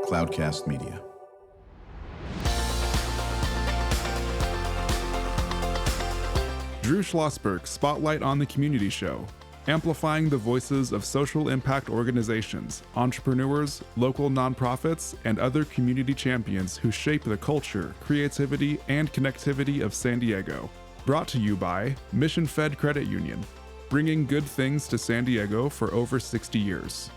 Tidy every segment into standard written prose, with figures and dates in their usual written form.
Cloudcast Media. Drew Schlosberg Spotlight on the Community Show, amplifying the voices of social impact organizations, entrepreneurs, local nonprofits, and other community champions who shape the culture, creativity, and connectivity of San Diego. Brought to you by Mission Fed Credit Union, bringing good things to San Diego for over 60 years.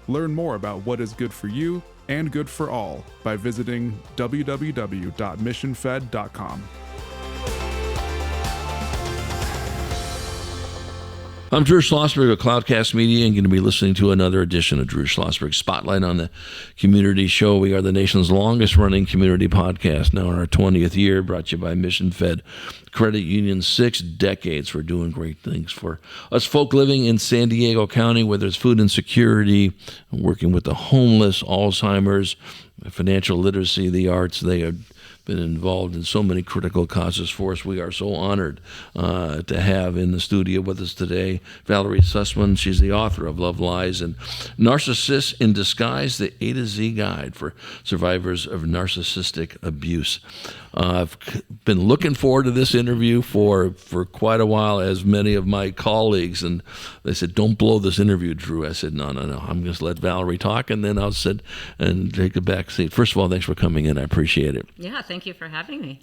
Learn more about what is good for you and good for all by visiting www.missionfed.com. I'm Drew Schlosberg of Cloudcast Media and going to be listening to another edition of Drew Schlosberg Spotlight on the Community Show. We are the nation's longest running community podcast, now in our 20th year, brought to you by Mission Fed Credit Union. 6 decades for doing great things for us folk living in San Diego County, whether it's food insecurity, working with the homeless, Alzheimer's, financial literacy, the arts. They have been involved in so many critical causes for us. We are so honored to have in the studio with us today Valerie Sussman. She's the author of Love, Lies, and Narcissists in Disguise, the A to Z Guide for Survivors of Narcissistic Abuse. I've been looking forward to this interview for quite a while, as many of my colleagues, and they said, don't blow this interview, Drew. I said, no, I'm just let Valerie talk, and then I'll sit and take a back seat. First of all, thanks for coming in. I appreciate it. Yeah, thank you for having me.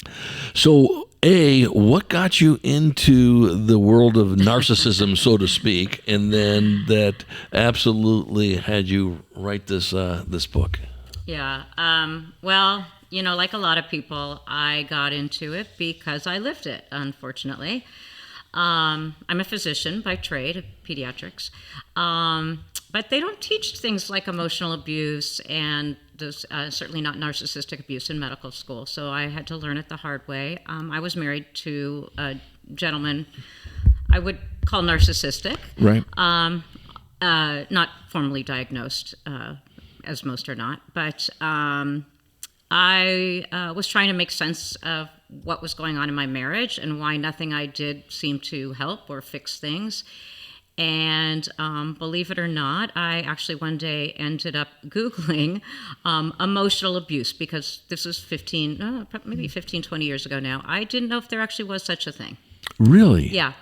So, what got you into the world of narcissism, so to speak, and then that absolutely had you write this book? Yeah, well, you know, like a lot of people, I got into it because I lived it, unfortunately. I'm a physician by trade, pediatrics, but they don't teach things like emotional abuse and certainly not narcissistic abuse in medical school, so I had to learn it the hard way. I was married to a gentleman I would call narcissistic. Right. Not formally diagnosed, as most are not, but I was trying to make sense of what was going on in my marriage and why nothing I did seemed to help or fix things. And believe it or not, I actually one day ended up Googling emotional abuse, because this was 20 years ago now. I didn't know if there actually was such a thing. Really? Yeah.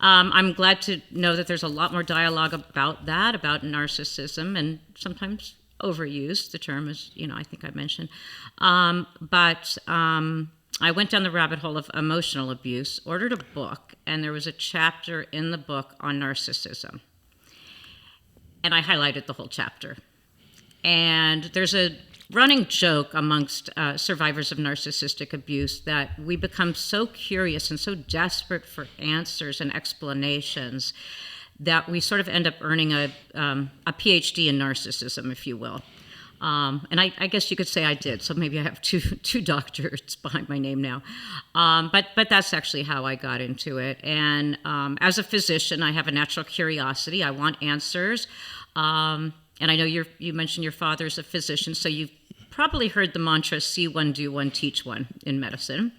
I'm glad to know that there's a lot more dialogue about that, about narcissism, and sometimes overused, the term, is, I think I mentioned. But I went down the rabbit hole of emotional abuse, ordered a book, and there was a chapter in the book on narcissism. And I highlighted the whole chapter. And there's a running joke amongst survivors of narcissistic abuse that we become so curious and so desperate for answers and explanations that we sort of end up earning a PhD in narcissism, if you will. And I guess you could say I did, so maybe I have two doctorates behind my name now. But that's actually how I got into it. And as a physician, I have a natural curiosity. I want answers. And I know you mentioned your father's a physician, so you've probably heard the mantra, see one, do one, teach one in medicine.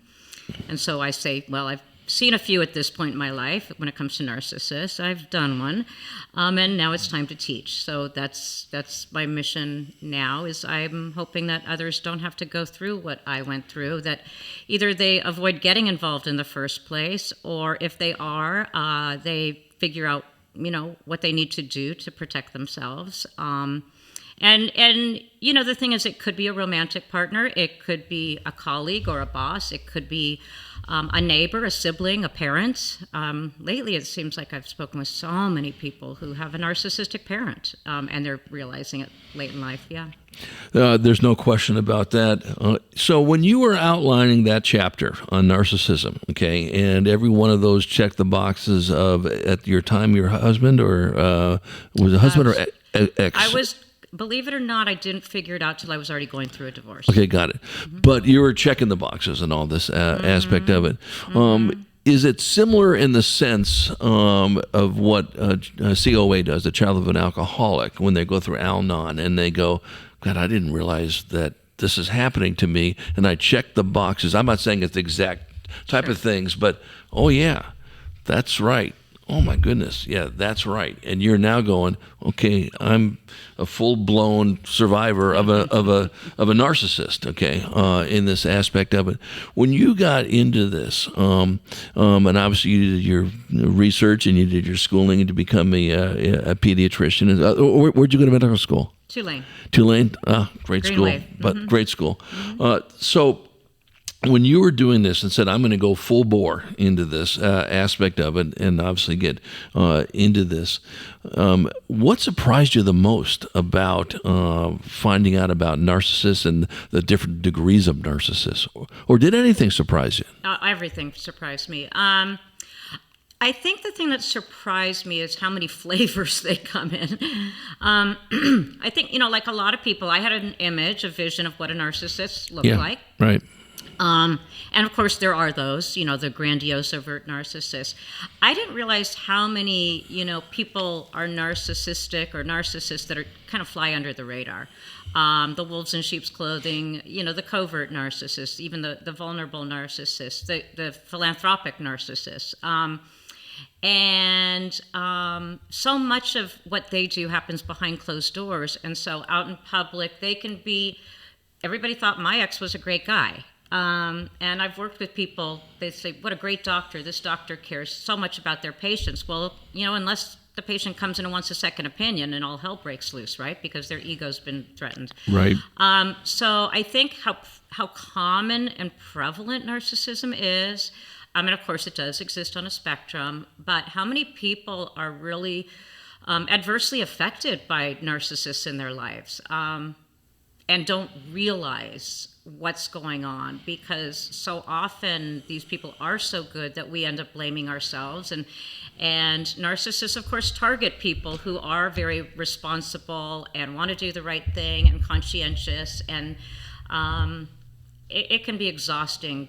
And so I say, well, I've seen a few at this point in my life when it comes to narcissists. I've done one, and now it's time to teach. So that's my mission now, is I'm hoping that others don't have to go through what I went through, that either they avoid getting involved in the first place, or if they are, they figure out, what they need to do to protect themselves. And the thing is, it could be a romantic partner, it could be a colleague or a boss, it could be a neighbor, a sibling, a parent. Lately, it seems like I've spoken with so many people who have a narcissistic parent, and they're realizing it late in life. Yeah. There's no question about that. So when you were outlining that chapter on narcissism, okay, and every one of those checked the boxes of, at your time, your husband, or was it husband or ex? I was. Believe it or not, I didn't figure it out till I was already going through a divorce. Okay, got it. Mm-hmm. But you were checking the boxes and all this aspect of it. Is it similar in the sense of what COA does, the child of an alcoholic, when they go through Al-Anon and they go, God, I didn't realize that this is happening to me, and I checked the boxes. I'm not saying it's the exact type of things, but, oh yeah, that's right. oh my goodness, yeah, that's right. And you're now going, okay, I'm a full-blown survivor of a narcissist, okay, in this aspect of it. When you got into this, and obviously you did your research and you did your schooling to become a pediatrician. Where'd you go to medical school? Tulane. Tulane, great Green school, Wave. but great school. So when you were doing this and said, I'm going to go full bore into this aspect of it and obviously get into this, what surprised you the most about finding out about narcissists and the different degrees of narcissists? Or did anything surprise you? Everything surprised me. I think the thing that surprised me is how many flavors they come in. I think, like a lot of people, I had an image, a vision of what a narcissist looked like. Right. And of course, there are those, the grandiose, overt narcissists. I didn't realize how many, people are narcissistic or narcissists that are kind of fly under the radar. The wolves in sheep's clothing, the covert narcissists, even the vulnerable narcissists, the philanthropic narcissists. And so much of what they do happens behind closed doors. And so out in public, they can be, everybody thought my ex was a great guy. And I've worked with people, they say, what a great doctor. This doctor cares so much about their patients. Well, unless the patient comes in and wants a second opinion and all hell breaks loose, right? Because their ego's been threatened. Right. So I think how common and prevalent narcissism is, and of course it does exist on a spectrum, but how many people are really adversely affected by narcissists in their lives and don't realize what's going on, because so often these people are so good that we end up blaming ourselves, and narcissists of course target people who are very responsible and want to do the right thing and conscientious, and it can be exhausting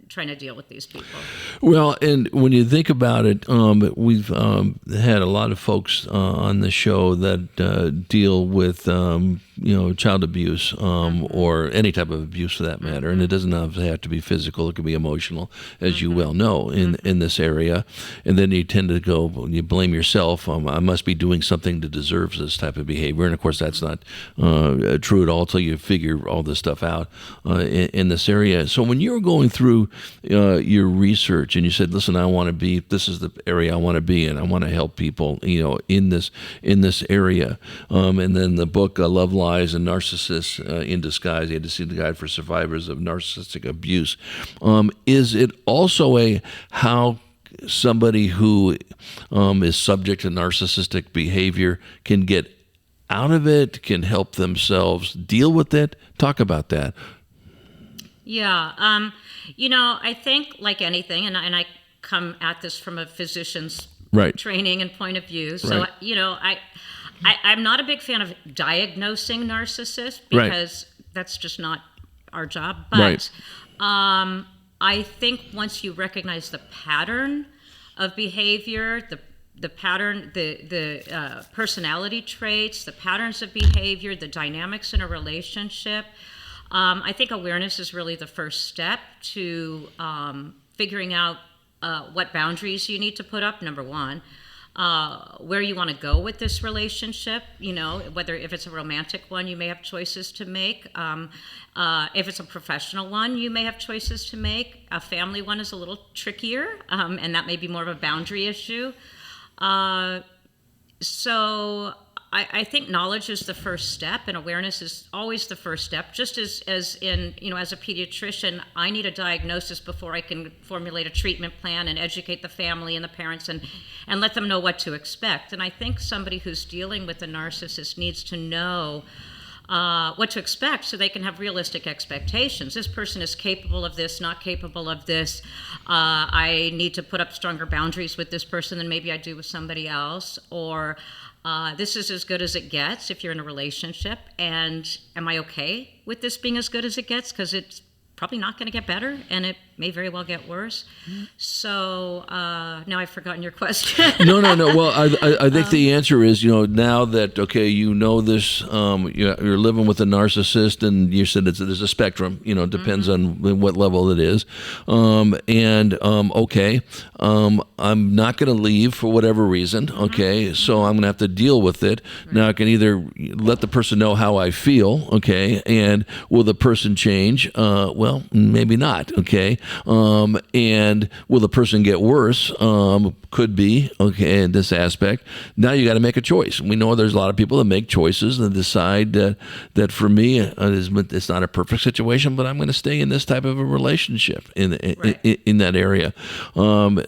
trying to deal with these people. Well, and when you think about it, we've had a lot of folks on the show that deal with child abuse or any type of abuse for that matter, and it doesn't have to be physical; it can be emotional, as you well know in this area. And then you tend to go, you blame yourself. I must be doing something that deserves this type of behavior, and of course that's not true at all until you figure all this stuff out in this area. So when you were going through your research and you said, listen, this is the area I want to be in. I want to help people, in this area. And then the book, Love, Lies, and Narcissists in Disguise, you had to see the guide for survivors of narcissistic abuse. Is it also how somebody who is subject to narcissistic behavior can get out of it, can help themselves deal with it? Talk about that. Yeah. I think like anything, and I come at this from a physician's training and point of view. So, I'm not a big fan of diagnosing narcissists because that's just not our job. But I think once you recognize the pattern of behavior, the pattern, the personality traits, the patterns of behavior, the dynamics in a relationship, I think awareness is really the first step to figuring out what boundaries you need to put up, number one, where you want to go with this relationship, if it's a romantic one, you may have choices to make. If it's a professional one, you may have choices to make. A family one is a little trickier, and that may be more of a boundary issue. So I think knowledge is the first step, and awareness is always the first step. Just as in, as a pediatrician, I need a diagnosis before I can formulate a treatment plan and educate the family and the parents and let them know what to expect. And I think somebody who's dealing with a narcissist needs to know what to expect so they can have realistic expectations. This person is capable of this, not capable of this. I need to put up stronger boundaries with this person than maybe I do with somebody else, or this is as good as it gets if you're in a relationship, and am I okay with this being as good as it gets? Because it's probably not going to get better, and it may very well get worse. So now I've forgotten your question. No. Well, I think the answer is, now that, okay, this, you're living with a narcissist, and you said there's a spectrum, it depends on what level it is. Okay, I'm not going to leave for whatever reason, okay, so I'm going to have to deal with it. Right. Now I can either let the person know how I feel, okay, and will the person change? Well, maybe not, okay, and will the person get worse? Could be, okay, in this aspect. Now you got to make a choice. We know there's a lot of people that make choices and decide that for me, it's not a perfect situation, but I'm going to stay in this type of a relationship in that area. I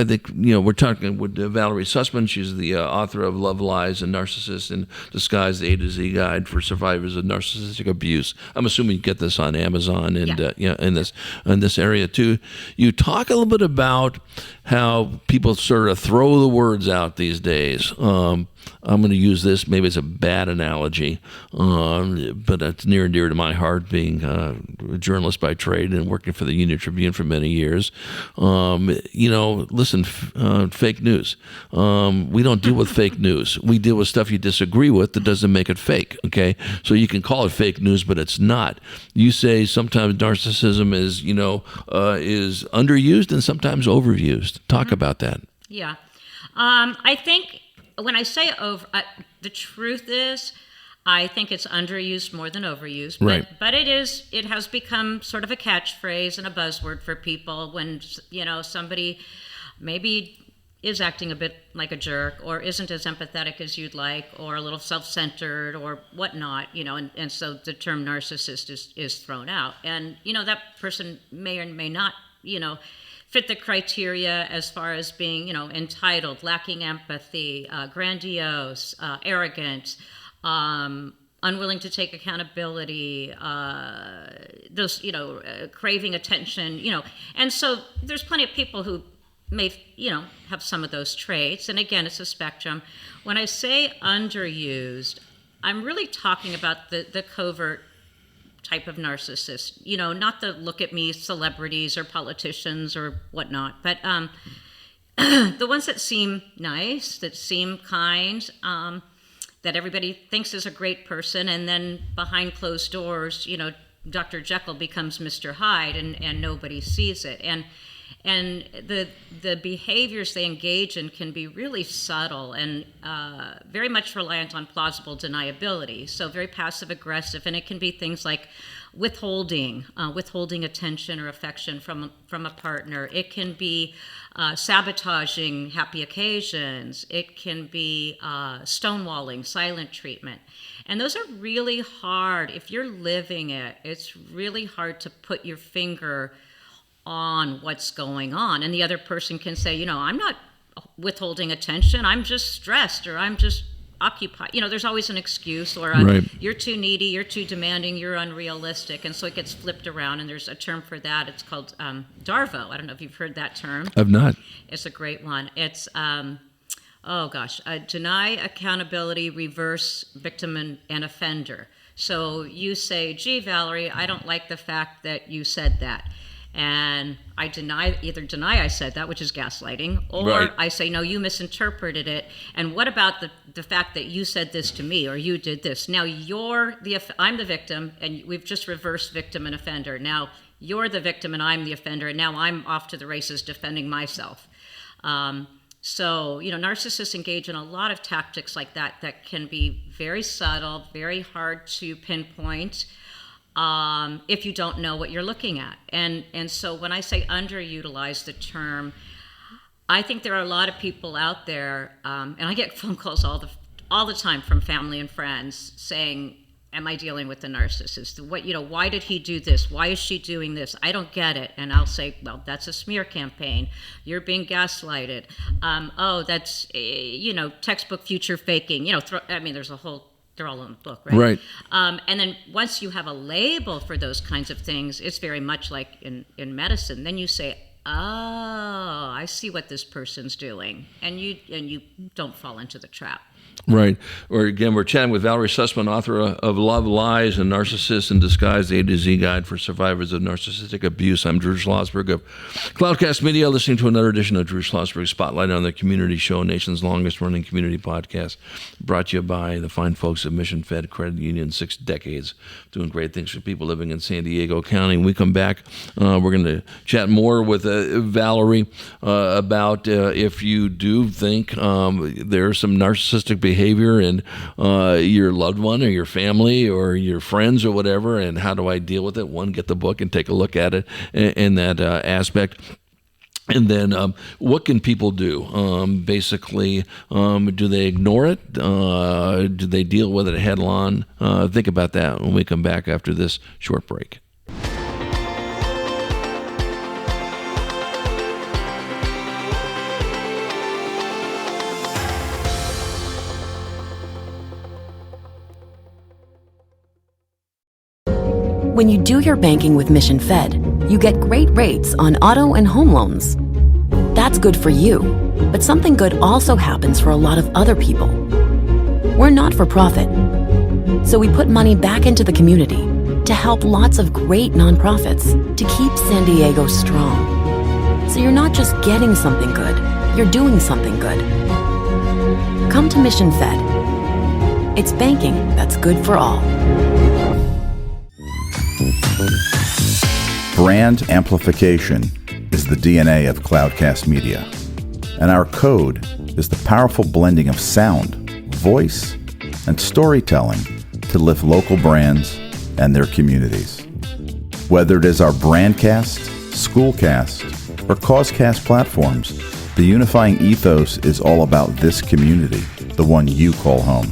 think, we're talking with Valerie Sussman. She's the author of Love, Lies, and Narcissists in Disguise, the A to Z Guide for Survivors of Narcissistic Abuse. I'm assuming you get this on Amazon and in this area too. You talk a little bit about how people sort of throw the words out these days. I'm going to use this. Maybe it's a bad analogy, but it's near and dear to my heart, being a journalist by trade and working for the Union Tribune for many years. Listen, fake news. We don't deal with fake news. We deal with stuff you disagree with that doesn't make it fake, okay? So you can call it fake news, but it's not. You say sometimes narcissism is underused and sometimes overused. Talk about that. Yeah. I think when I say the truth is, I think it's underused more than overused. Right. But it has become sort of a catchphrase and a buzzword for people when, somebody maybe is acting a bit like a jerk or isn't as empathetic as you'd like or a little self-centered or whatnot, and so the term narcissist is thrown out. And, that person may or may not, fit the criteria as far as being, entitled, lacking empathy, grandiose, arrogant, unwilling to take accountability, craving attention, and so there's plenty of people who may, have some of those traits. And again, it's a spectrum. When I say underused, I'm really talking about the covert type of narcissist, not the look at me celebrities or politicians or whatnot, but the ones that seem nice, that seem kind, that everybody thinks is a great person, and then behind closed doors, Dr. Jekyll becomes Mr. Hyde, and nobody sees it. And the behaviors they engage in can be really subtle and very much reliant on plausible deniability. So very passive aggressive, and it can be things like withholding attention or affection from a partner. It can be sabotaging happy occasions. It can be stonewalling, silent treatment. And those are really hard. If you're living it, it's really hard to put your finger on what's going on. And the other person can say, I'm not withholding attention. I'm just stressed, or I'm just occupied. There's always an excuse, or you're too needy, you're too demanding, you're unrealistic. And so it gets flipped around, and there's a term for that. It's called DARVO. I don't know if you've heard that term. I've not. It's a great one. It's, deny, accountability, reverse, victim and offender. So you say, gee, Valerie, I don't like the fact that you said that. And I either deny I said that, which is gaslighting, or I say, no, you misinterpreted it. And what about the fact that you said this to me, or you did this? Now I'm the victim, and we've just reversed victim and offender. Now you're the victim and I'm the offender, and now I'm off to the races defending myself. So, narcissists engage in a lot of tactics like that can be very subtle, very hard to pinpoint. If you don't know what you're looking at. And so when I say underutilize the term, I think there are a lot of people out there, and I get phone calls all the time from family and friends saying, am I dealing with a narcissist? Why did he do this? Why is she doing this? I don't get it. And I'll say, well, that's a smear campaign. You're being gaslighted. That's, textbook future faking. There's a whole... They're all in the book, right? Right. And then once you have a label for those kinds of things, it's very much like in medicine. Then you say, I see what this person's doing, and you don't fall into the trap. Right. Or again, we're chatting with Valerie Sussman, author of Love, Lies, and Narcissists in Disguise, the A to Z Guide for Survivors of Narcissistic Abuse. I'm Drew Schlosberg of Cloudcast Media, listening to another edition of Drew Schlosberg Spotlight on the Community Show, nation's longest-running community podcast, brought to you by the fine folks of Mission Fed Credit Union, 6 decades, doing great things for people living in San Diego County. When we come back, we're going to chat more with Valerie about if you do think there's some narcissistic behavior in your loved one or your family or your friends or whatever, and how do I deal with it? One, get the book and take a look at it in that aspect. And then what can people do? Basically, do they ignore it? Do they deal with it head on? Think about that when we come back after this short break. When you do your banking with Mission Fed, you get great rates on auto and home loans. That's good for you, but something good also happens for a lot of other people. We're not for profit, so we put money back into the community to help lots of great nonprofits to keep San Diego strong. So you're not just getting something good, you're doing something good. Come to Mission Fed. It's banking that's good for all. Brand amplification is the DNA of Cloudcast Media, and our code is the powerful blending of sound, voice, and storytelling to lift local brands and their communities. Whether it is our Brandcast, Schoolcast, or Causecast platforms, the unifying ethos is all about this community, the one you call home.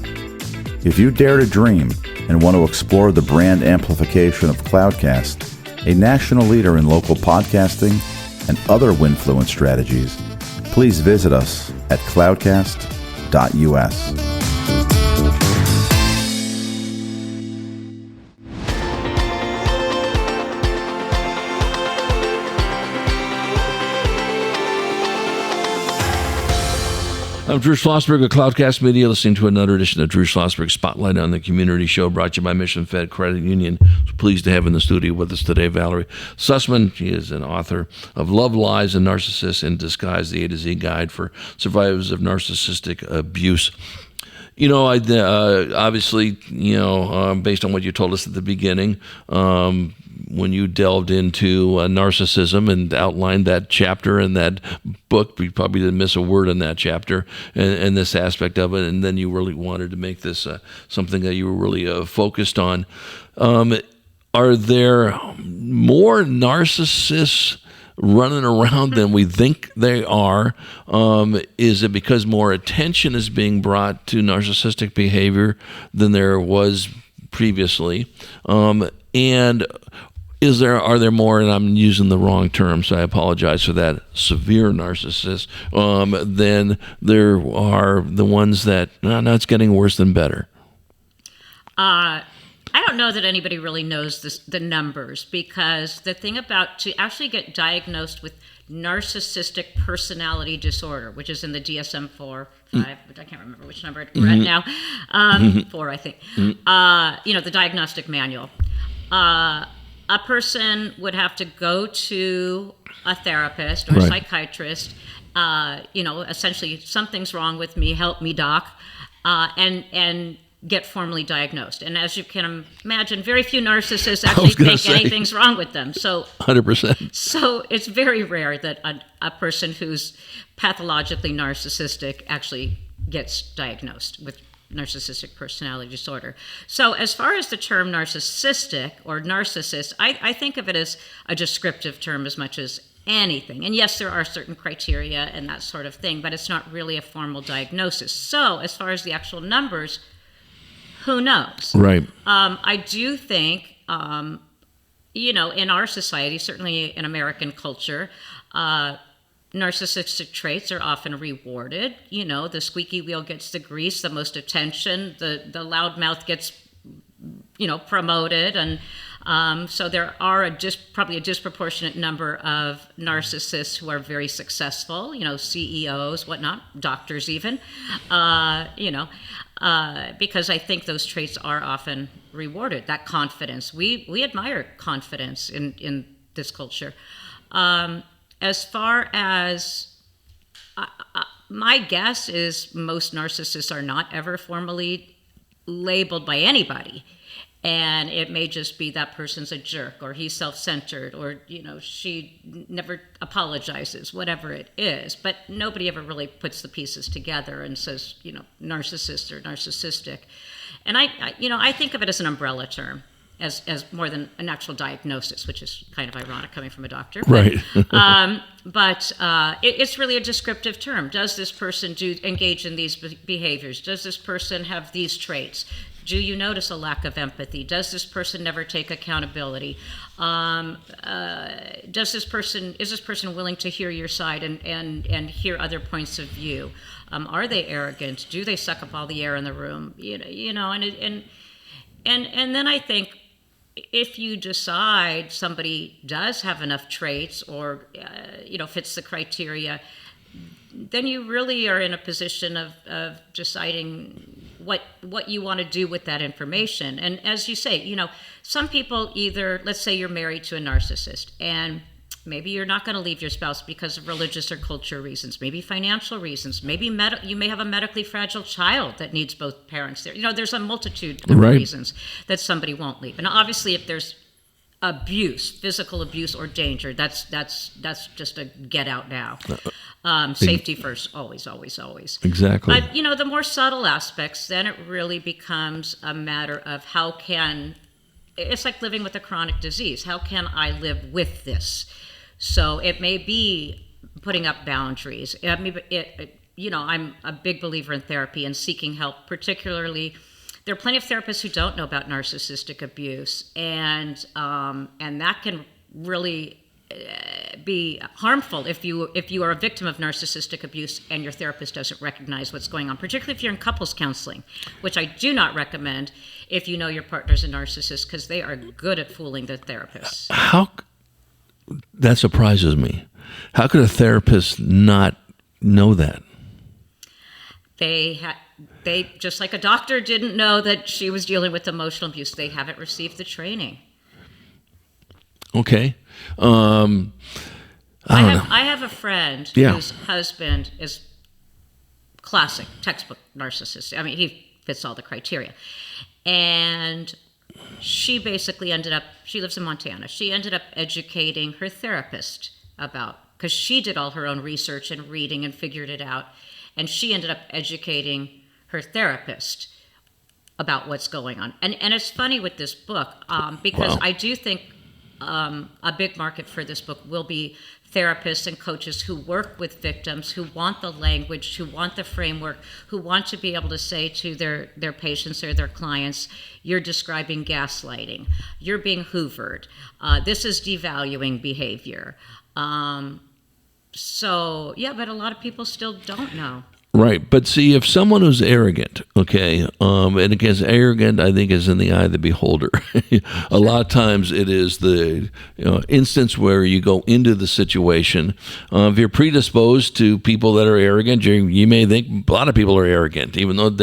If you dare to dream and want to explore the brand amplification of Cloudcast, a national leader in local podcasting and other Winfluence strategies, please visit us at cloudcast.us. I'm Drew Schlosberg of Cloudcast Media, listening to another edition of Drew Schlosberg Spotlight on the Community Show, brought to you by Mission Fed Credit Union. So pleased to have in the studio with us today Valerie Sussman. She is an author of Love, Lies, and Narcissists in Disguise, the A to Z Guide for Survivors of Narcissistic Abuse. You know, obviously, based on what you told us at the beginning, when you delved into narcissism and outlined that chapter in that book, you probably didn't miss a word in that chapter and this aspect of it, and then you really wanted to make this something that you were really focused on. Are there more narcissists running around than we think they are? Is it because more attention is being brought to narcissistic behavior than there was previously? And are there more, and I'm using the wrong term, so I apologize for that, severe narcissists, than there are the ones that, no, it's getting worse than better? I don't know that anybody really knows the numbers, because the thing about to actually get diagnosed with narcissistic personality disorder, which is in the DSM-4, 5, but I can't remember which number we're at now, 4, I think, the diagnostic manual. A person would have to go to a therapist or a psychiatrist, essentially, something's wrong with me, help me, doc, and get formally diagnosed. And as you can imagine, very few narcissists actually think anything's wrong with them. So 100%. So it's very rare that a person who's pathologically narcissistic actually gets diagnosed with narcissistic personality disorder. So as far as the term narcissistic or narcissist, I think of it as a descriptive term as much as anything. And yes, there are certain criteria and that sort of thing, but it's not really a formal diagnosis. So as far as the actual numbers, who knows? Right. I do think, in our society, certainly in American culture, narcissistic traits are often rewarded. The squeaky wheel gets the grease, the most attention, the loud mouth gets, promoted, and so there are probably a disproportionate number of narcissists who are very successful, CEOs, whatnot, doctors even, because I think those traits are often rewarded, that confidence. We admire confidence in this culture. As far as my guess is most narcissists are not ever formally labeled by anybody. And it may just be that person's a jerk, or he's self-centered, or, she never apologizes, whatever it is. But nobody ever really puts the pieces together and says, narcissist or narcissistic. And I think of it as an umbrella term, as more than an actual diagnosis, which is kind of ironic coming from a doctor. Right. But it's really a descriptive term. Does this person engage in these behaviors? Does this person have these traits? Do you notice a lack of empathy? Does this person never take accountability? Is this person willing to hear your side and hear other points of view? Are they arrogant? Do they suck up all the air in the room? And then I think if you decide somebody does have enough traits or fits the criteria, then you really are in a position of deciding what you want to do with that information. And as you say, some people either, let's say you're married to a narcissist, and maybe you're not going to leave your spouse because of religious or cultural reasons, maybe financial reasons, maybe you may have a medically fragile child that needs both parents there. There's a multitude of reasons that somebody won't leave. And obviously if there's abuse, physical abuse or danger, that's just a get out now. Safety first, always, always, always. Exactly. But, the more subtle aspects, then it really becomes a matter of it's like living with a chronic disease. How can I live with this? So it may be putting up boundaries. I'm a big believer in therapy and seeking help, particularly. There are plenty of therapists who don't know about narcissistic abuse, and that can really be harmful if you are a victim of narcissistic abuse and your therapist doesn't recognize what's going on, particularly if you're in couples counseling, which I do not recommend if you know your partner's a narcissist, because they are good at fooling the therapists. That surprises me. How could a therapist not know that? They just like a doctor didn't know that she was dealing with emotional abuse. They haven't received the training. Okay. I have a friend whose husband is classic textbook narcissist. I mean, he fits all the criteria. And she basically she lives in Montana. She ended up educating her therapist because she did all her own research and reading and figured it out. And she ended up educating her therapist about what's going on. And it's funny with this book, because I do think a big market for this book will be therapists and coaches who work with victims, who want the language, who want the framework, who want to be able to say to their patients or their clients, you're describing gaslighting, you're being hoovered, this is devaluing behavior. But a lot of people still don't know. Right. But see, if someone who's arrogant, okay, and again, arrogant, I think, is in the eye of the beholder. A lot of times it is the instance where you go into the situation. If you're predisposed to people that are arrogant, you may think a lot of people are arrogant, even though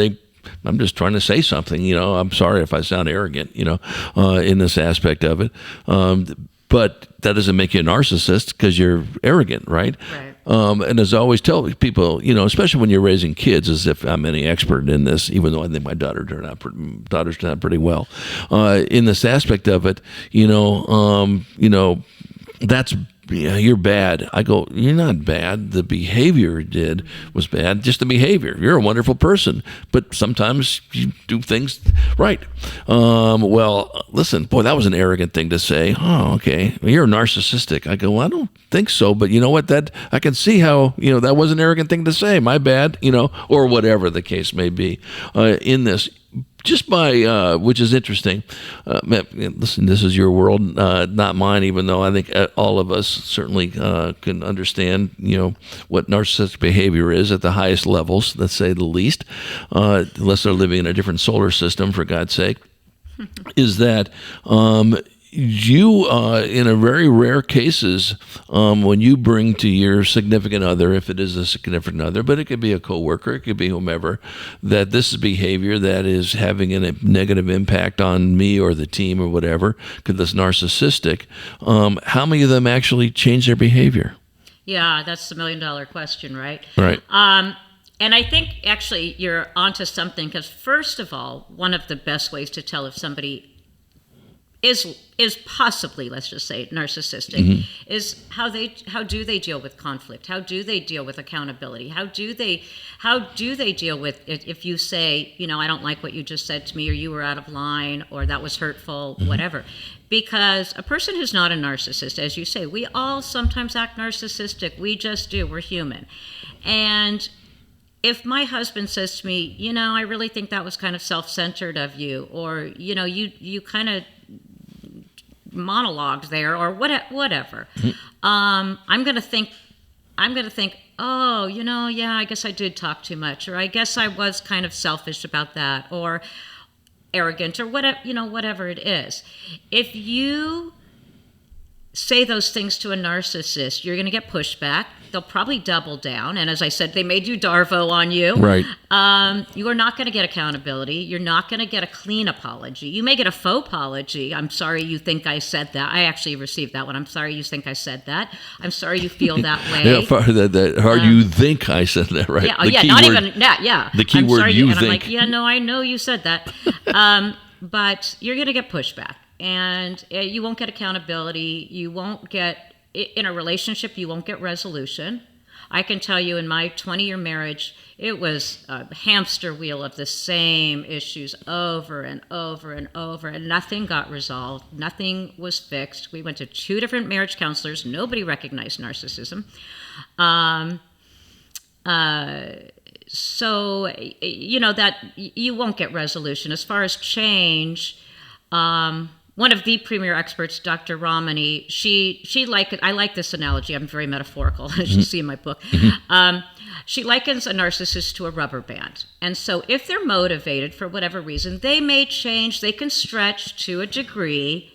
I'm just trying to say something, I'm sorry if I sound arrogant, in this aspect of it. But that doesn't make you a narcissist because you're arrogant, right? Right. And as I always tell people, especially when you're raising kids, as if I'm any expert in this, even though I think my daughters turn out pretty well, in this aspect of it, that's, you're bad. I go, you're not bad. The behavior was bad. Just the behavior. You're a wonderful person, but sometimes you do things right. Well, listen, boy, that was an arrogant thing to say. Oh, okay. Well, you're narcissistic. I go, well, I don't think so, but you know what? That I can see how, that was an arrogant thing to say. My bad, or whatever the case may be in this. Just by, which is interesting. Listen, this is your world, not mine, even though I think all of us certainly can understand, what narcissistic behavior is at the highest levels, let's say the least, unless they're living in a different solar system, for God's sake. is that you, in a very rare cases, when you bring to your significant other, if it is a significant other, but it could be a coworker, it could be whomever, that this is behavior that is having a negative impact on me or the team or whatever, because it's narcissistic, how many of them actually change their behavior? Yeah, that's the $1 million question, right? Right. And I think actually you're onto something, because first of all, one of the best ways to tell if somebody is possibly, let's just say, narcissistic, is how do they deal with conflict? How do they deal with accountability? How do they deal with if you say, I don't like what you just said to me, or you were out of line, or that was hurtful, whatever. Because a person who's not a narcissist, as you say, we all sometimes act narcissistic. We just do. We're human. And if my husband says to me, I really think that was kind of self-centered of you, or, you kind of monologued there, or whatever, I'm going to think, oh, yeah, I guess I did talk too much, or I guess I was kind of selfish about that, or arrogant, or whatever it is. If you say those things to a narcissist, you're going to get pushback. They'll probably double down. And as I said, they made you Darvo on you. Right. You are not going to get accountability. You're not going to get a clean apology. You may get a faux apology. I'm sorry you think I said that. I actually received that one. I'm sorry you think I said that. I'm sorry you feel that way. You think I said that, right? Yeah, not even that. Yeah. The key word, you think. I'm like, yeah, no, I know you said that. But you're going to get pushback. And you won't get accountability. You won't get, in a relationship, you won't get resolution. I can tell you in my 20-year marriage, it was a hamster wheel of the same issues over and over and over, and nothing got resolved. Nothing was fixed. We went to 2 different marriage counselors. Nobody recognized narcissism. So, that you won't get resolution. As far as change, one of the premier experts, Dr. Ramani, I like this analogy. I'm very metaphorical, as you see in my book. She likens a narcissist to a rubber band. And so if they're motivated for whatever reason, they may change, they can stretch to a degree,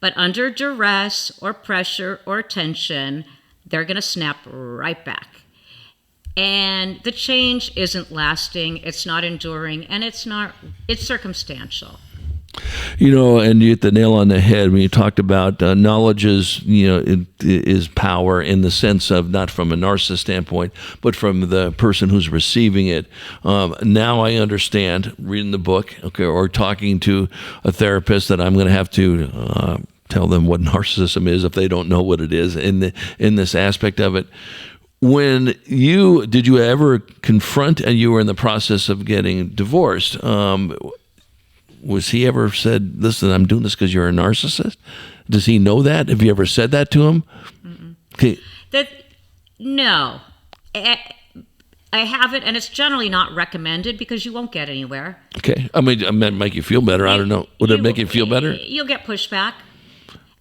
but under duress or pressure or tension, they're going to snap right back. And the change isn't lasting, it's not enduring, and it's circumstantial. And you hit the nail on the head when you talked about knowledge is power, in the sense of not from a narcissist standpoint, but from the person who's receiving it. Now I understand, reading the book, or talking to a therapist, that I'm going to have to tell them what narcissism is if they don't know what it is in this aspect of it. Did you ever confront, and you were in the process of getting divorced, was he ever said, listen, I'm doing this because you're a narcissist? Does he know that? Have you ever said that to him? Okay. No. I haven't, and it's generally not recommended because you won't get anywhere. Okay. I mean, it might make you feel better. I don't know. Would it make you feel better? You'll get pushback.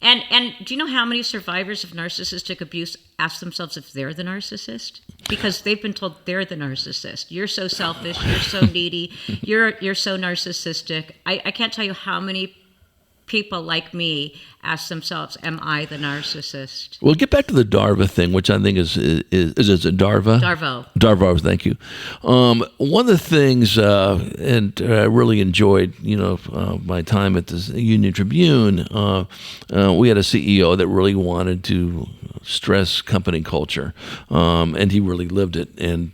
And do you know how many survivors of narcissistic abuse ask themselves if they're the narcissist? Because they've been told they're the narcissist. You're so selfish. You're so needy. You're so narcissistic. I can't tell you how many people like me ask themselves, am I the narcissist? Well, get back to the Darva thing, which I think is it a Darva? Darvo, thank you. One of the things, and I really enjoyed, my time at the Union Tribune, we had a CEO that really wanted to stress company culture, and he really lived it. And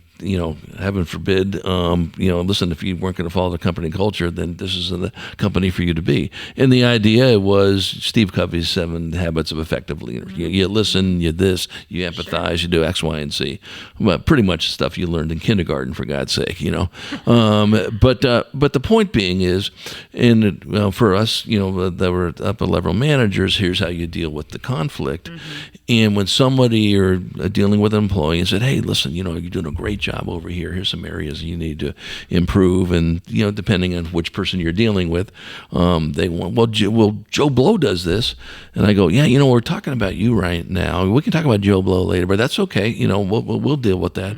heaven forbid, listen, if you weren't going to follow the company culture, then this isn't the company for you to be. And the idea was Steve Covey's 7 Habits of Effective Leaders. You listen, you empathize, you do X, Y, and Z. Well, pretty much stuff you learned in kindergarten, for God's sake, But the point being is, for us, that were upper level managers, here's how you deal with the conflict. And when somebody you're dealing with an employee and said, hey, listen, you're doing a great job over here. Here's some areas you need to improve. And, depending on which person you're dealing with, they want, well, Joe Blow does this. And I go, yeah, we're talking about you right now. We can talk about Joe Blow later, but that's okay. We'll deal with that.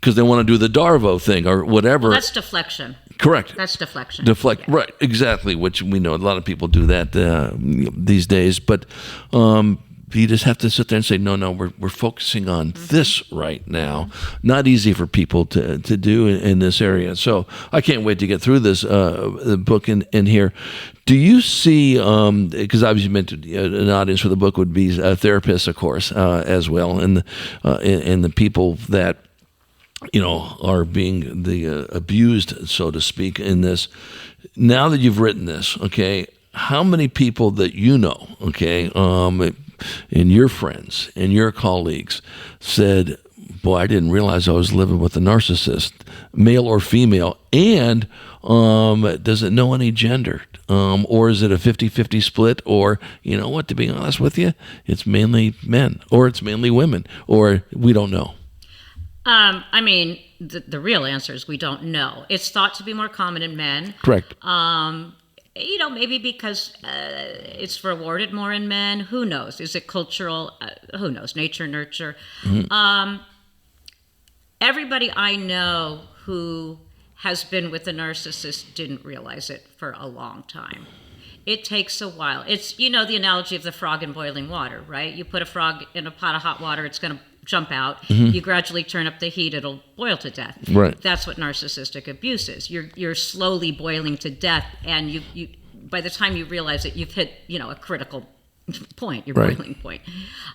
because they want to do the Darvo thing or whatever. Well, that's deflection. Correct. That's deflection. Deflect. Yeah. Right. Exactly. Which we know a lot of people do that these days. But you just have to sit there and say, no, we're focusing on this right now. Not easy for people to do in this area. So I can't wait to get through this book in here. Do you see, because obviously you mentioned an audience for the book would be therapists, of course, as well, and the people that are being abused, so to speak, in this. Now that you've written this, okay, how many people that you know, okay, and your friends and your colleagues said, boy, I didn't realize I was living with a narcissist, male or female, and does it know any gender? Or is it a 50-50 split? Or, you know what, to be honest with you, it's mainly men, or it's mainly women, or we don't know. I mean, the real answer is we don't know. It's thought to be more common in men. Correct. Maybe because it's rewarded more in men. Who knows? Is it cultural? Who knows? Nature, nurture. Mm-hmm. Everybody I know who has been with a narcissist didn't realize it for a long time. It takes a while. It's, the analogy of the frog in boiling water, right? You put a frog in a pot of hot water, it's going to jump out. Mm-hmm. You gradually turn up the heat, it'll boil to death. Right. That's what narcissistic abuse is. You're slowly boiling to death, and you by the time you realize it, you've hit a critical point, your right. boiling point.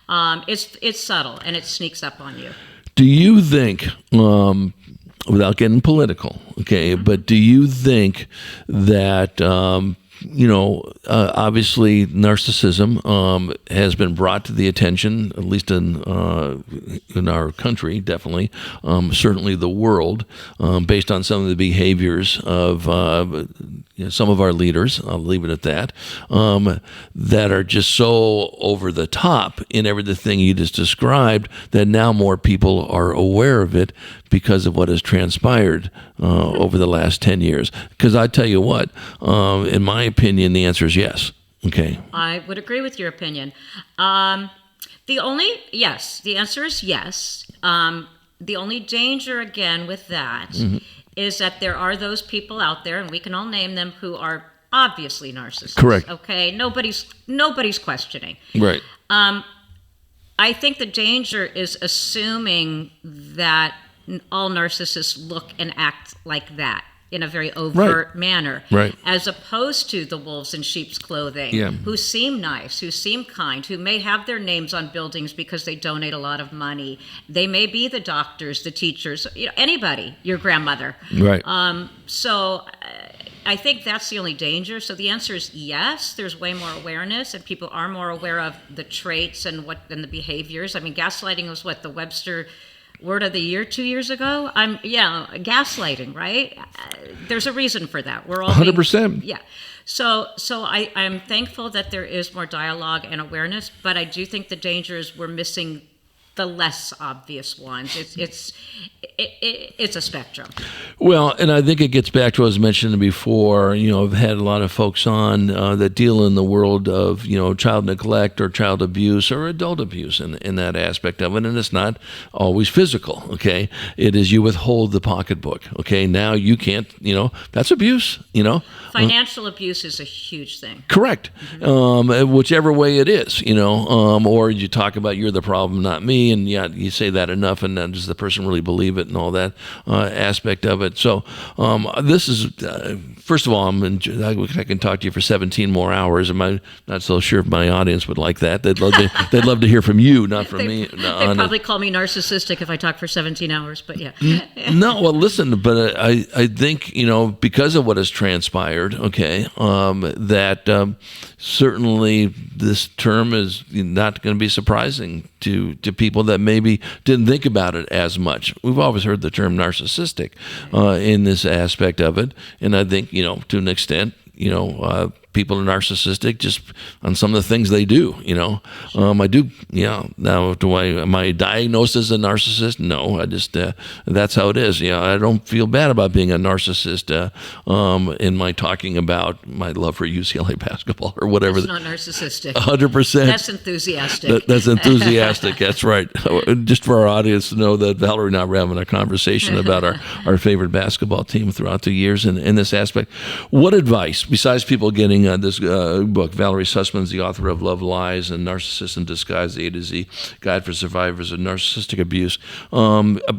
It's subtle, and it sneaks up on you. Do you think, without getting political, okay, but do you think that obviously narcissism has been brought to the attention, at least in our country, definitely, certainly the world, based on some of the behaviors of some of our leaders, I'll leave it at that, that are just so over the top in everything you just described that now more people are aware of it because of what has transpired over the last 10 years. Because I tell you what, in my opinion, the answer is yes. Okay. I would agree with your opinion. The answer is yes. The only danger, again, with that mm-hmm. is that there are those people out there, and we can all name them, who are obviously narcissists. Correct. Okay? Nobody's questioning. Right. I think the danger is assuming that all narcissists look and act like that in a very overt right. manner, right. as opposed to the wolves in sheep's clothing, yeah. who seem nice, who seem kind, who may have their names on buildings because they donate a lot of money. They may be the doctors, the teachers, anybody, your grandmother. Right. So I think that's the only danger. So the answer is yes, there's way more awareness, and people are more aware of the traits and the behaviors. I mean, gaslighting was the Webster Word of the Year 2 years ago. Gaslighting, right? There's a reason for that. We're all 100%. Yeah. So I'm thankful that there is more dialogue and awareness, but I do think the danger is we're missing the less obvious ones. It's a spectrum. Well, and I think it gets back to what I was mentioning before. I've had a lot of folks on that deal in the world of child neglect or child abuse or adult abuse in that aspect of it, and it's not always physical. Okay, it is you withhold the pocketbook. Okay, now you can't. That's abuse. Financial abuse is a huge thing. Correct. Mm-hmm. Whichever way it is. Or you talk about you're the problem, not me. And yeah, you say that enough, and then does the person really believe it and all that aspect of it? So this is, first of all, I can talk to you for 17 more hours. I'm not so sure if my audience would like that. They'd love to hear from you, not from me. They'd probably call me narcissistic if I talk for 17 hours, but yeah. No, well, listen, but I think, because of what has transpired, okay, that certainly this term is not going to be surprising to people that maybe didn't think about it as much. We've always heard the term narcissistic in this aspect of it, and I think to an extent people are narcissistic just on some of the things they do, I do, now am I diagnosed as a narcissist? No, I just, that's how it is. I don't feel bad about being a narcissist in my talking about my love for UCLA basketball or whatever. That's not narcissistic. 100%. That's enthusiastic. That's enthusiastic. That's right. Just for our audience to know that Valerie and I were having a conversation about our favorite basketball team throughout the years in this aspect. What advice, besides people getting this book, Valerie Sussman is the author of Love, Lies, and Narcissists in Disguise, the A to Z Guide for Survivors of Narcissistic Abuse.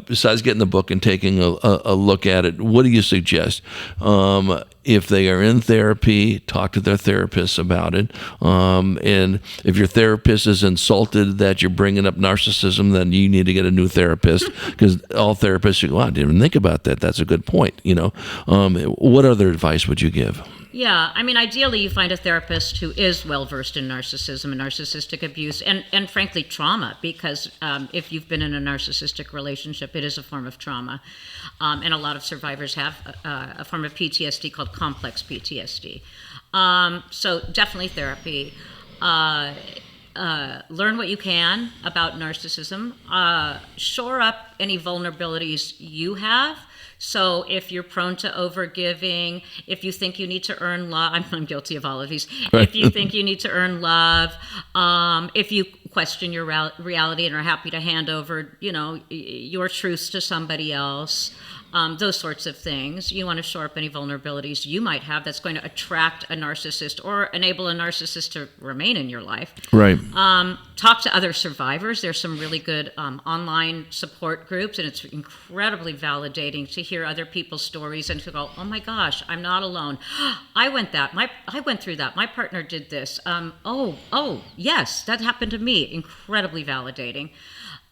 Besides getting the book and taking a look at it, what do you suggest? If they are in therapy, talk to their therapist about it. And if your therapist is insulted that you're bringing up narcissism, then you need to get a new therapist, because all therapists, I didn't even think about that. That's a good point. What other advice would you give? Yeah, I mean, ideally you find a therapist who is well-versed in narcissism and narcissistic abuse and frankly, trauma, because if you've been in a narcissistic relationship, it is a form of trauma. And a lot of survivors have a form of PTSD called complex PTSD. So definitely therapy. Learn what you can about narcissism. Shore up any vulnerabilities you have. So if you're prone to overgiving, if you think you need to earn love, I'm guilty of all of these. Right. If you think you need to earn love, if you question your reality and are happy to hand over, your truths to somebody else, those sorts of things. You want to shore up any vulnerabilities you might have that's going to attract a narcissist or enable a narcissist to remain in your life. Right. Talk to other survivors. There's some really good online support groups, and it's incredibly validating to hear other people's stories and to go, oh my gosh, I'm not alone. I went through that. My partner did this. Oh, yes, that happened to me. Incredibly validating.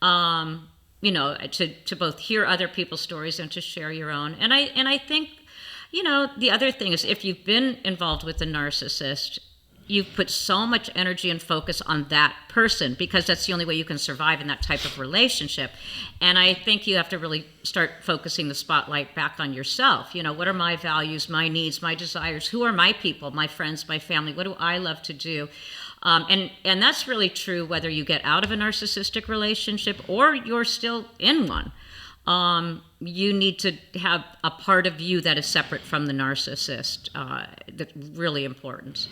To both hear other people's stories and to share your own. And I think, the other thing is, if you've been involved with a narcissist, you've put so much energy and focus on that person, because that's the only way you can survive in that type of relationship. And I think you have to really start focusing the spotlight back on yourself. What are my values, my needs, my desires? Who are my people, my friends, my family? What do I love to do? And that's really true whether you get out of a narcissistic relationship or you're still in one. You need to have a part of you that is separate from the narcissist. That's really important.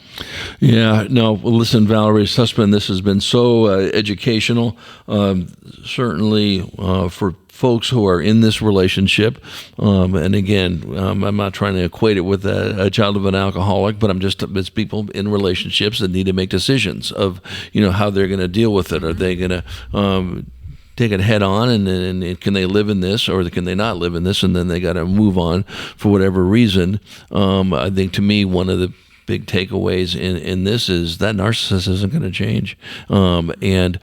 Yeah, no, well, listen, Valerie Sussman, this has been so educational, certainly for folks who are in this relationship. And again, I'm not trying to equate it with a child of an alcoholic, but it's people in relationships that need to make decisions of, how they're going to deal with it. Are they going to take it head on and can they live in this, or can they not live in this, and then they got to move on for whatever reason. I think, to me, one of the big takeaways in this is that narcissist isn't going to change, and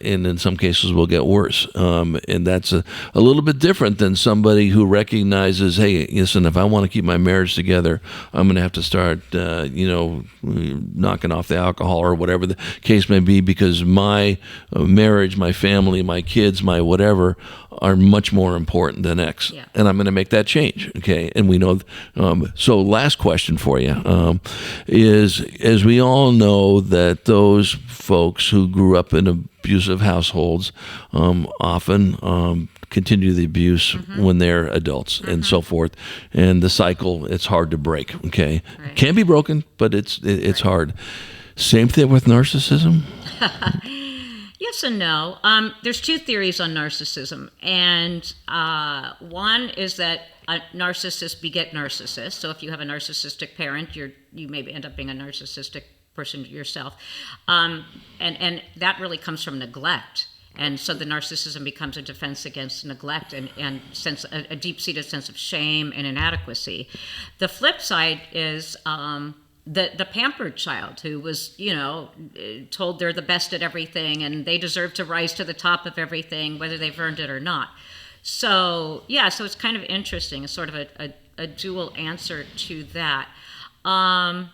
in some cases will get worse, and that's a little bit different than somebody who recognizes, hey, listen, if I want to keep my marriage together, I'm going to have to start knocking off the alcohol or whatever the case may be, because my marriage, my family, my kids, my whatever are much more important than X. Yeah. And I'm going to make that change. Okay. And we know, so last question for you, is, as we all know, that those folks who grew up in abusive households often continue the abuse when they're adults and so forth. And the cycle, it's hard to break. Okay. Right. Can be broken, but it's right. Hard. Same thing with narcissism? Yes and no. There's two theories on narcissism, and one is that narcissists beget narcissists. So if you have a narcissistic parent, you maybe end up being a narcissistic person yourself, and that really comes from neglect. And so the narcissism becomes a defense against neglect and a deep-seated sense of shame and inadequacy. The flip side is the pampered child who was, told they're the best at everything and they deserve to rise to the top of everything, whether they've earned it or not. So, so it's kind of interesting, a sort of a dual answer to that. I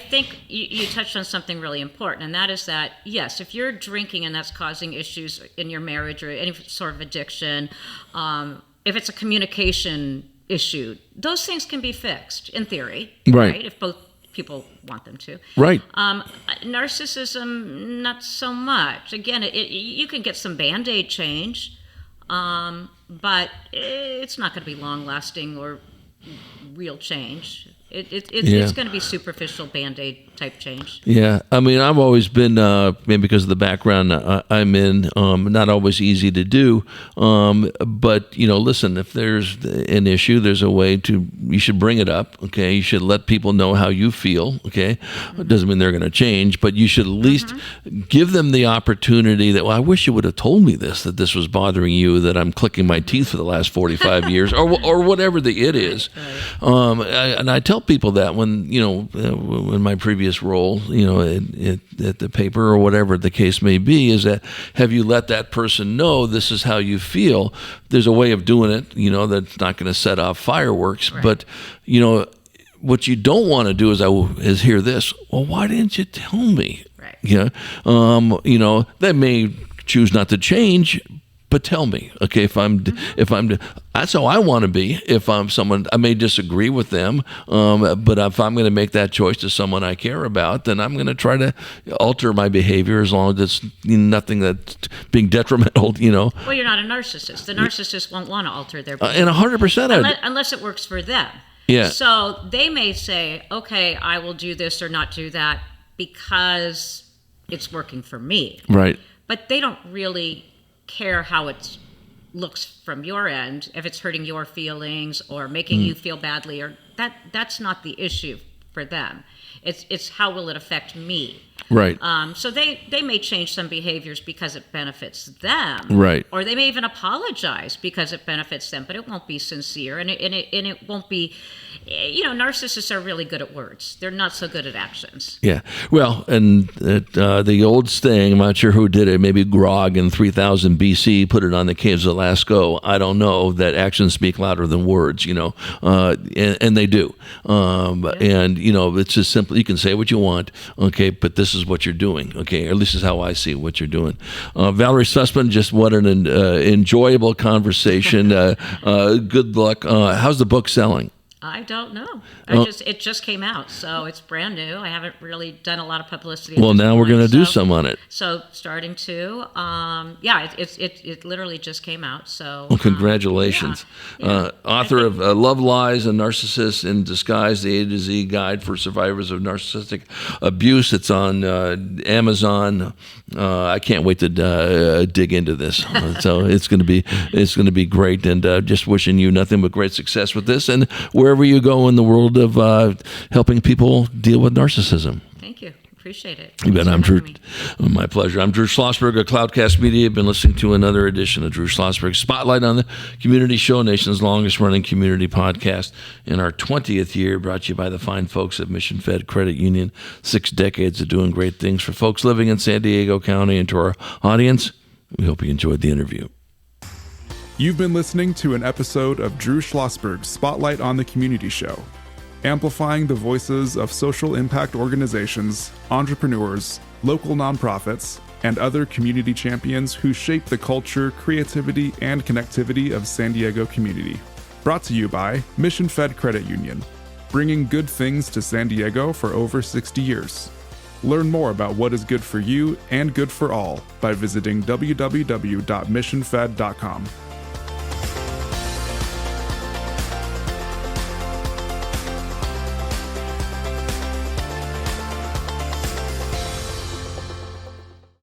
think you touched on something really important, and that is that, yes, if you're drinking and that's causing issues in your marriage or any sort of addiction, if it's a communication issue, those things can be fixed in theory, Right. if both people want them to. Right. Narcissism, not so much. Again, you can get some Band-Aid change, but it's not going to be long-lasting or real change. It's going to be superficial Band-Aid type change. Yeah, I mean, I've always been, maybe because of the background I'm in, not always easy to do. But, listen, if there's an issue, there's a way you should bring it up, okay? You should let people know how you feel, okay? It doesn't mean they're going to change, but you should at least give them the opportunity that, well, I wish you would have told me that this was bothering you, that I'm clicking my teeth for the last 45 years, or whatever the it is. Right. And I tell people that when, in my previous role, at the paper or whatever the case may be, is that have you let that person know this is how you feel? There's a way of doing it, that's not going to set off fireworks. Right. But, what you don't want to do is hear this. Well, why didn't you tell me? Right. They may choose not to change, but tell me, okay, if that's how I want to be. If I'm someone, I may disagree with them, but if I'm going to make that choice to someone I care about, then I'm going to try to alter my behavior as long as it's nothing that's being detrimental, Well, you're not a narcissist. The narcissist won't want to alter their behavior. And 100%. Unless it works for them. Yeah. So they may say, okay, I will do this or not do that because it's working for me. Right. But they don't really care how it looks from your end, if it's hurting your feelings or making you feel badly, or that's not the issue for them. It's how will it affect me. Right. So they may change some behaviors because it benefits them. Right. Or they may even apologize because it benefits them, but it won't be sincere, and it won't be. Narcissists are really good at words. They're not so good at actions. Yeah. Well, and the old saying, I'm not sure who did it, maybe Grog in 3000 BC put it on the caves of Lascaux. I don't know, that actions speak louder than words, and they do. And, it's just simple. You can say what you want, okay, but this is what you're doing, okay? Or at least is how I see what you're doing. Valerie Sussman, just what an enjoyable conversation. Good luck. How's the book selling? I don't know. It just came out, so it's brand new. I haven't really done a lot of publicity. Well, now we're going to do some on it. So starting to, it literally just came out. So well, congratulations. Author of Love, Lies, and Narcissists in Disguise, the A to Z Guide for Survivors of Narcissistic Abuse. It's on Amazon. I can't wait to dig into this. So it's going to be great, and just wishing you nothing but great success with this, and wherever you go in the world of helping people deal with narcissism. Thank you. Appreciate it. You bet. I'm Drew. My pleasure. I'm Drew Schlosberg of Cloudcast Media. You've been listening to another edition of Drew Schlosberg Spotlight on the Community Show, nation's longest running community podcast in our 20th year, brought to you by the fine folks at Mission Fed Credit Union. 6 decades of doing great things for folks living in San Diego County. And to our audience, we hope you enjoyed the interview. You've been listening to an episode of Drew Schlosberg's Spotlight on the Community Show, amplifying the voices of social impact organizations, entrepreneurs, local nonprofits, and other community champions who shape the culture, creativity, and connectivity of San Diego community. Brought to you by Mission Fed Credit Union, bringing good things to San Diego for over 60 years. Learn more about what is good for you and good for all by visiting www.missionfed.com.